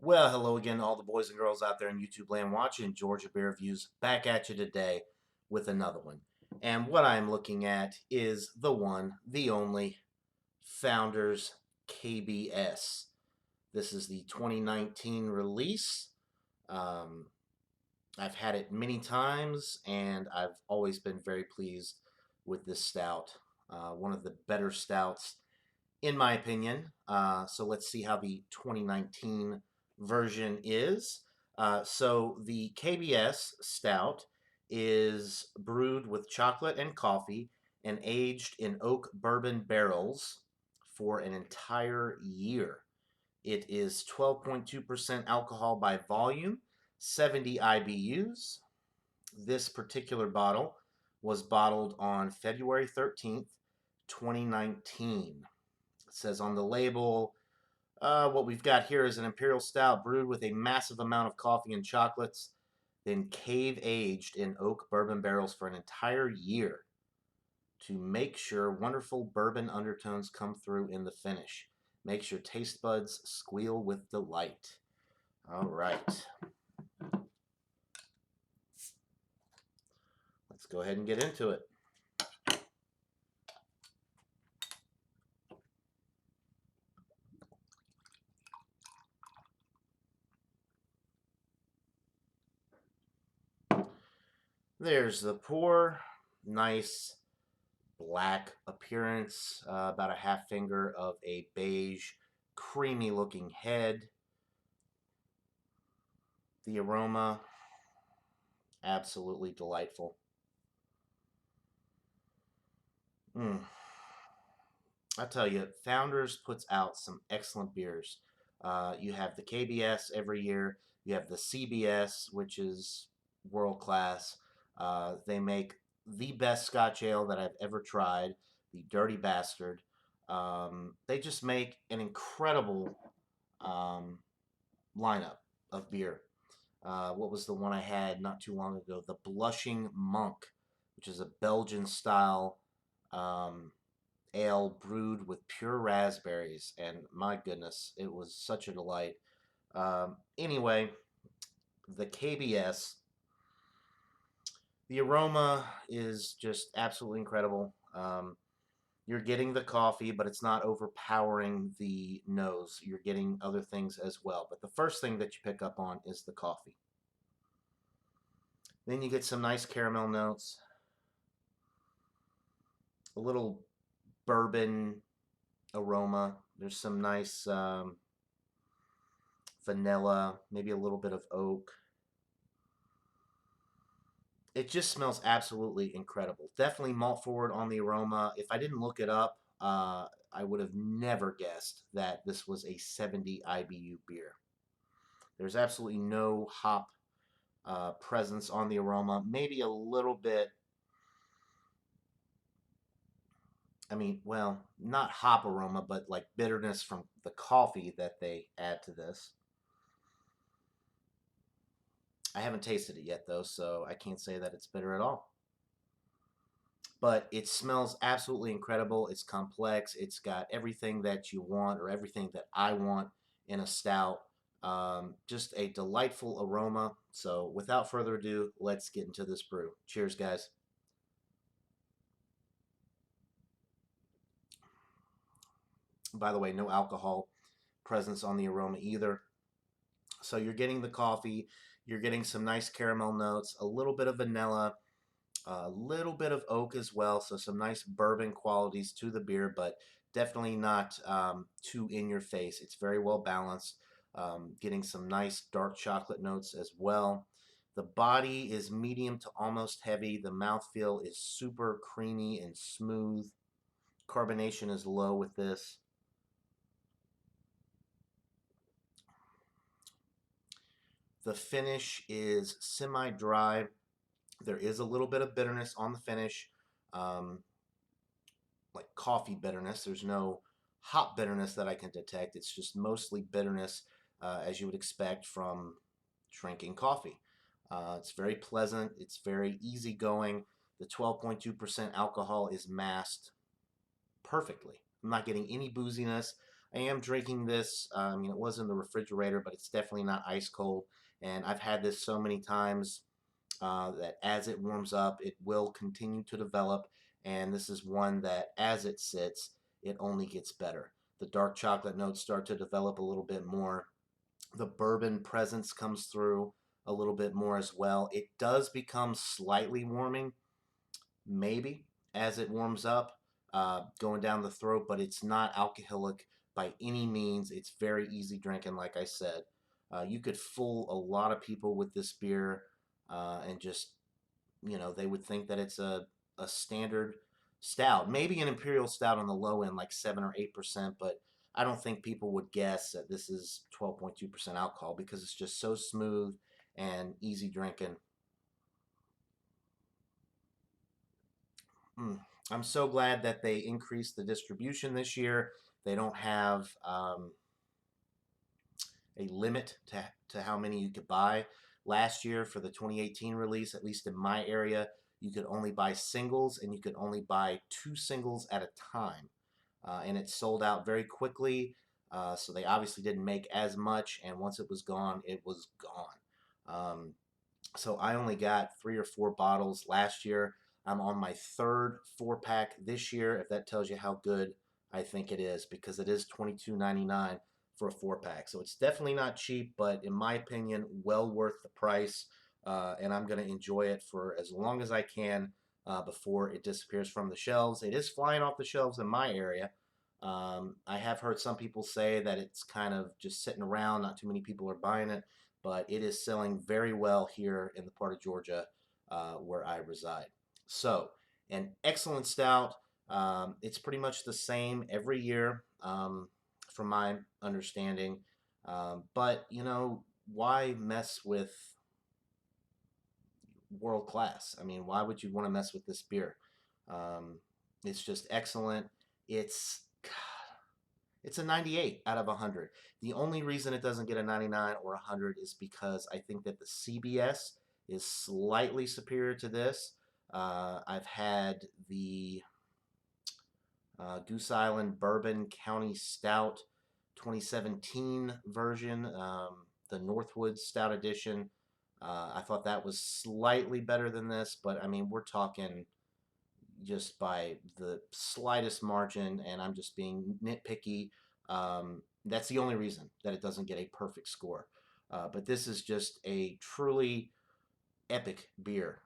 Well, hello again, all the boys and girls out there in YouTube land watching Georgia Beer Reviews. Back at you today with another one. And what I'm looking at is the one, the only Founders KBS. This is the 2019 release. Um, I've had it many times, and I've always been very pleased with this stout. One of the better stouts in my opinion. So let's see how the 2019 version is. So the KBS stout is brewed with chocolate and coffee and aged in oak bourbon barrels for an entire year. It is 12.2% alcohol by volume, 70 IBUs. This particular bottle was bottled on February 13th, 2019. It says on the label, what we've got here is an imperial stout brewed with a massive amount of coffee and chocolates, then cave aged in oak bourbon barrels for an entire year to make sure wonderful bourbon undertones come through in the finish. Makes your taste buds squeal with delight. All right. Let's go ahead and get into it. There's the pour. Nice black appearance, about a half finger of a beige, creamy looking head. The aroma, absolutely delightful. I tell you, Founders puts out some excellent beers. You have the KBS every year. You have the CBS, which is world class. They make the best Scotch ale that I've ever tried, the Dirty Bastard. They just make an incredible um, lineup of beer. What was the one I had not too long ago? The Blushing Monk, which is a Belgian style um, ale brewed with pure raspberries. And my goodness, it was such a delight. Anyway, the KBS, the aroma is just absolutely incredible. You're getting the coffee, but it's not overpowering the nose. You're getting other things as well. But the first thing that you pick up on is the coffee. Then you get some nice caramel notes, a little bourbon aroma. There's some nice vanilla, maybe a little bit of oak. It just smells absolutely incredible. Definitely malt forward on the aroma. If I didn't look it up, I would have never guessed that this was a 70 IBU beer. There's absolutely no hop presence on the aroma. Maybe a little bit, I mean, well, not hop aroma, but like bitterness from the coffee that they add to this. I haven't tasted it yet, though, so I can't say that it's bitter at all. But it smells absolutely incredible. It's complex. It's got everything that you want, or everything that I want in a stout. Just a delightful aroma. So without further ado, let's get into this brew. Cheers, guys. By the way, no alcohol presence on the aroma either. So you're getting the coffee, you're getting some nice caramel notes, a little bit of vanilla, a little bit of oak as well, so some nice bourbon qualities to the beer, but definitely not too in your face. It's very well balanced. Getting some nice dark chocolate notes as well. The body is medium to almost heavy. The mouthfeel is super creamy and smooth. Carbonation is low with this. The finish is semi-dry. There is a little bit of bitterness on the finish, um, like coffee bitterness. There's no hop bitterness that I can detect. It's just mostly bitterness, as you would expect from drinking coffee. It's very pleasant. It's very easygoing. The 12.2% alcohol is masked perfectly. I'm not getting any booziness. I am drinking this. I mean, it was in the refrigerator, but it's definitely not ice cold. And I've had this so many times that as it warms up, it will continue to develop. And this is one that as it sits, it only gets better. The dark chocolate notes start to develop a little bit more. The bourbon presence comes through a little bit more as well. It does become slightly warming, maybe, as it warms up, going down the throat, but it's not alcoholic by any means. It's very easy drinking, like I said. You could fool a lot of people with this beer and just, they would think that it's a standard stout, maybe an imperial stout on the low end, like 7 or 8%, but I don't think people would guess that this is 12.2% alcohol because it's just so smooth and easy drinking. Mm. I'm so glad that they increased the distribution this year. They don't have a limit to how many you could buy. Last year for the 2018 release, at least in my area, you could only buy singles and you could only buy 2 singles at a time. And it sold out very quickly. So they obviously didn't make as much. And once it was gone, it was gone. So I only got 3 or 4 bottles last year. I'm on my third 4-pack this year, if that tells you how good I think it is, because it is $22.99 for a 4-pack. So it's definitely not cheap, but in my opinion, well worth the price. And I'm going to enjoy it for as long as I can before it disappears from the shelves. It is flying off the shelves in my area. I have heard some people say that it's kind of just sitting around, not too many people are buying it, but it is selling very well here in the part of Georgia where I reside. So, an excellent stout. It's pretty much the same every year, from my understanding. But, why mess with world class? I mean, why would you want to mess with this beer? It's just excellent. It's it's a 98 out of 100. The only reason it doesn't get a 99 or 100 is because I think that the CBS is slightly superior to this. I've had the Goose Island Bourbon County Stout 2017 version, the Northwood Stout Edition. I thought that was slightly better than this, but I mean, we're talking just by the slightest margin, and I'm just being nitpicky. That's the only reason that it doesn't get a perfect score. But this is just a truly epic beer.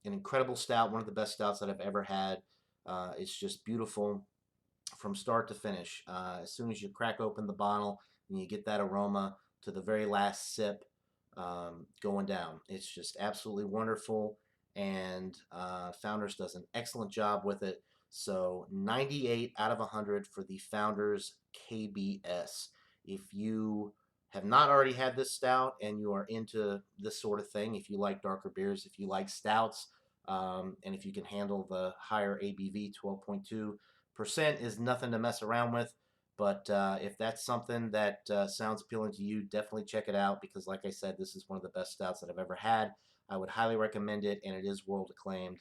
An incredible stout, one of the best stouts that I've ever had. It's just beautiful from start to finish. As soon as you crack open the bottle and you get that aroma to the very last sip going down, it's just absolutely wonderful. And Founders does an excellent job with it. So 98 out of 100 for the Founders KBS. If you have not already had this stout and you are into this sort of thing, if you like darker beers, if you like stouts, and if you can handle the higher ABV, 12.2% is nothing to mess around with. But if that's something that sounds appealing to you, definitely check it out because, like I said, this is one of the best stouts that I've ever had. I would highly recommend it, and it is world acclaimed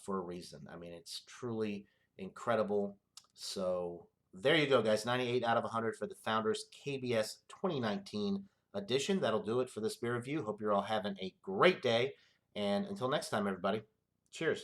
for a reason. I mean, it's truly incredible. So there you go, guys. 98 out of 100 for the Founders KBS 2019 edition. That'll do it for this beer review. Hope you're all having a great day. And until next time, everybody, cheers.